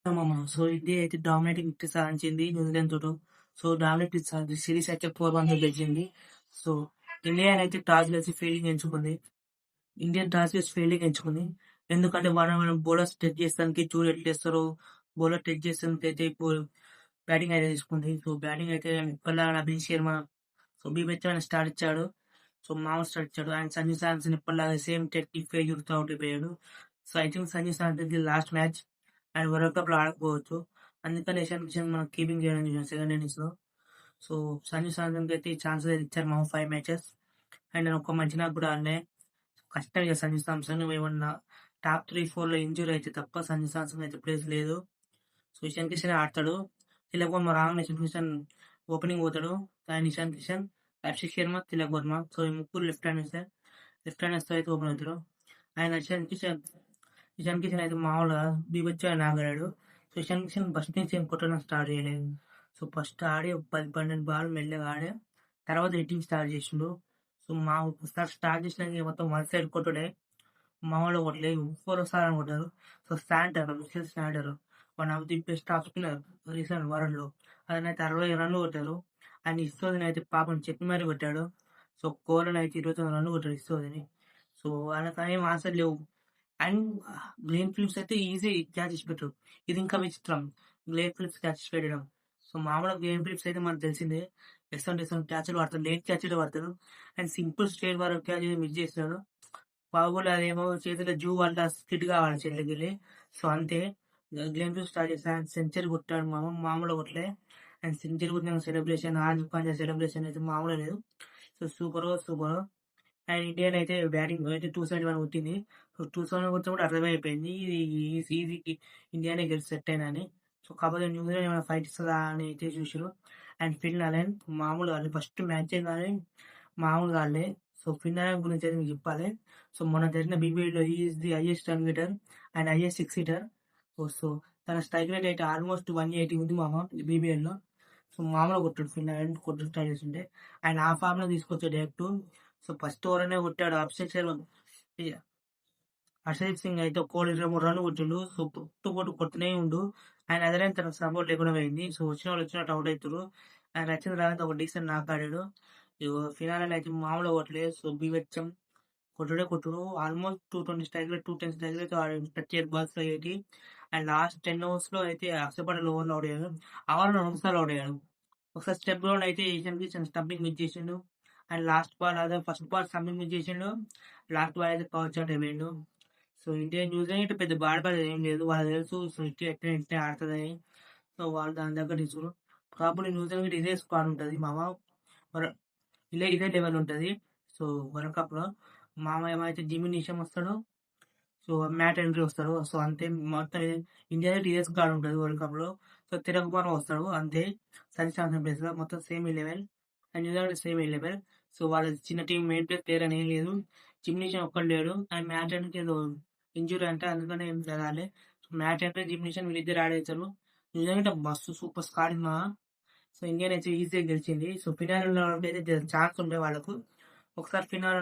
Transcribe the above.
So India అయితే dominating victory సాధించింది New Zealand తోటి. సో డామినేట్ సిరీస్ అయితే 4-1 గెలిచింది. సో ఇండియా అయితే టాస్ గెలిచి ఫీల్డింగ్ ఎంచుకుంది. ఇండియన్ టాస్ గెలిచి ఫీల్డింగ్ ఎంచుకుంది. ఎందుకంటే మనం బౌలర్స్ టెస్ట్ చేస్తానికి చూడు ఎట్లా చేస్తారో, బౌలర్ టెస్ట్ చేస్తానికి అయితే ఇప్పుడు బ్యాటింగ్ అయితే తీసుకుంది. సో బ్యాటింగ్ అయితే ఇప్పటిలాగా అభిషేక్ శర్మ బీభత్సమైన స్టార్ట్ ఇచ్చాడు. సో మామూలు స్టార్ట్ ఇచ్చాడు. అండ్ సంజు శాంసన్ ఇప్పటిలాగా సేమ్ టెక్నిక్ యూజ్ అవుట్ అయిపోయాడు. So I think Sanju Samson last match and world cup లో ఆడకపోవచ్చు. అందుకని ఇషాన్ కిషన్ మనం కీపింగ్ చేయడం చూసాం సెకండ్ ఇన్నింగ్స్ లో. సో సంజు శాంసన్ అయితే ఛాన్సెస్ అయితే ఇచ్చారు మనం 5 మ్యాచెస్. అండ్ ఒక మంచి నాకు కూడా ఆడలే. కష్టంగా సంజు శాంసన్ ఏమన్నా టాప్ 3-4 లో ఇంజూరీ అయితే తప్ప సంజు శాంసన్ అయితే ప్లేస్ లేదు. సో ఇషాన్ కిషన్ ఆడతాడు. తిలక్ వర్మ రాగానే ఇషాన్ కిషన్ ఓపెనింగ్ పోతాడు. అండ్ ఇషాన్ కిషన్, అభిషేక్ శర్మ, తిలక్ వర్మ. సో ఈ ముగ్గురు లెఫ్ట్ హ్యాండర్స్ తో అయితే ఓపెన్ అవుతారు. అండ్ ఇషాన్ కిషన్ అయితే మామూలుగా బీభత్సంగా ఆడాడు. సో ఇషాన్ కిషన్ ఫస్ట్ నుంచి ఏం కొట్టడం స్టార్ట్ చేయలేదు. సో ఫస్ట్ ఆడి 10-12 బాల్ మెల్లగా ఆడి తర్వాత హిట్టింగ్ స్టార్ట్ చేసిండు. సో మా స్టార్ట్ చేసినాక మొత్తం వన్ సైడ్ కొట్టుడే. మామూలుగా కొట్టలేదు. 4 సార్లు కొట్టారు. So Mitchell Santner one of the best off spinner recent world లో. అతనైతే 60 రన్లు కొట్టారు. అండ్ ఇస్తోదిని అయితే పాపం చెప్పి మరీ కొట్టాడు. సో కోహ్లీని అయితే 29 రన్లు కొట్టాడు ఇస్తోదిని. సో వాళ్ళకి ఏం ఆన్సర్ లేవు. అండ్ గ్లేన్ ఫిలిప్స్ అయితే ఈజీ క్యాచ్ ఇచ్చి పెట్టారు. ఇది ఇంకా విచిత్రం, గ్లేన్ ఫిలిప్స్ క్యాచ్ పెట్టడం. సో మామూలుగా గ్లేన్ ఫిలిప్స్ అయితే మనకు తెలిసిందే ఎసంటి క్యాచ్లు పడతారు, లేట్ క్యాచ్లు పడతారు. అండ్ సింపుల్ స్ట్రేట్ వరకు క్యాచ్ మిస్ చేసినాడు. బాహుబలి అదేమో చేతిలో జూ వల్ల స్కిట్ కావాలి చెట్లకి. సో అంతే. గ్లేన్ ఫిలిప్స్ స్టార్ట్ చేశాడు. సెంచరీ కొట్టాడు మామూలుగా కొట్టలే. అండ్ సెంచరీ కొట్టిన సెలబ్రేషన్, హార్దిక్ పాండ్యా సెలబ్రేషన్ అయితే మామూలుగా లేదు. So super. అండ్ ఇండియన్ అయితే బ్యాటింగ్ అయితే 271 కొట్టింది. సో 271 కొడితే కూడా అర్థమైపోయింది ఇది ఈజీ ఇండియానే గెలిచి సెట్ అయినా అని. సో కాకపోతే న్యూజిలాండ్ ఏమైనా ఫైట్ ఇస్తుందా అని అయితే చూసారు. అండ్ ఫిల్ అలెన్ మామూలుగా ఫస్ట్ మ్యాచ్ కానీ మామూలుగా ఆడలే. సో ఫిల్ అలెన్ గురించి అయితే మీకు చెప్పాలి. సో మొన్న జరిగిన బీబీలో is the highest run hitter and highest 6 hitter. So తన స్ట్రైక్ రేట్ అయితే ఆల్మోస్ట్ 180 ఉంది బీబీఎల్ లో. సో మామూలుగా కొట్టాడు ఫిల్ అలెన్ కొట్టు స్టార్ట్ చేస్తుంటే. అండ్ ఆ ఫామ్ లో తీసుకొచ్చాడు డైరెక్ట్. సో ఫస్ట్ ఓవర్ అనే కొట్టాడు హర్షదీప్ సింగ్ అయితే ఒక 23 రన్లు కొట్టిండు. సో కొడుతూనే ఉండు. ఆయన అదే తన సపోర్ట్ లేకుండా పోయింది. సో వచ్చిన వాళ్ళు వచ్చినట్టు అవుట్ అవుతారు. ఆయన వచ్చిన తర్వాత ఒక డీసెంట్ నాక్ ఆడాడు. ఫినాలలో అయితే మామూలుగా కొట్టలేదు. సో బీవెచ్చం కొట్టుడు ఆల్మోస్ట్ 220 స్ట్రైక్లు 210 స్ట్రైక్లు అయితే ఆడాడు. 38 బాల్స్ లో 80. అండ్ లాస్ట్ 10 ఓవర్స్ లో అయితే అక్షర్ పటేల్ ఓవర్లో అవుట్ అయ్యాడు. ఆ ఓవర్లో 2 సార్లు అవుట్ అయ్యాడు. ఒకసారి స్టెప్ గ్రౌండ్ అయితే స్టంపింగ్ మిస్ చేసిండు. అండ్ లాస్ట్ బాల్ అదే ఫస్ట్ బాల్ స్టంపింగ్ మిస్ చేసిండు. లాస్ట్ బాల్ అయితే కవర్ అవుట్ అయిపోయిండు. సో ఇండియా న్యూజిలాండ్ పెద్ద బాధపడేది ఏం లేదు. వాళ్ళకి తెలుసు సో ఎట్లా ఆడుతుందని. సో వాళ్ళు దాని దగ్గర తీసుకురు. కాబట్టి న్యూజిలాండ్ ఇదే స్క్వాడ్ ఉంటుంది ఇదే లెవెల్ ఉంటుంది. సో వరల్డ్ కప్ లో ఏమైతే జిమ్మి నిషమ్ వస్తాడు. సో మ్యాట్ ఎంట్రీ వస్తాడు. సో అంతే మొత్తం ఇండియా ఇదే స్క్వాడ్ ఉంటుంది వరల్డ్ కప్ లో. సో తిలక్ వర్మ వస్తాడు అంతే. సంజు శాంసన్ ప్లేస్ లో మొత్తం same 11 and New Zealand same 11. So వాళ్ళ చిన్న టీం మెయిన్ ప్లేయర్ అని ఏం లేదు. జిమ్ నిషమ్ ఒక్కడు లేడు. అండ్ మ్యాట్ ఎంట్రీకి ఏదో ఇంజురీ అంటే అందుకనే ఏం జరగాలి. మ్యాట్ ఎంట్రీ జిమ్ నిషమ్ వీళ్ళిద్దరు ఆడేస్తారు. న్యూజిలాండ్ మస్తు సూపర్ స్క్వాడ్ సో ఇండియన్ అయితే ఈజీగా గెలిచింది. సో ఫినాల్ అయితే ఛాన్స్ ఉండే వాళ్ళకు. ఒకసారి ఫినాల్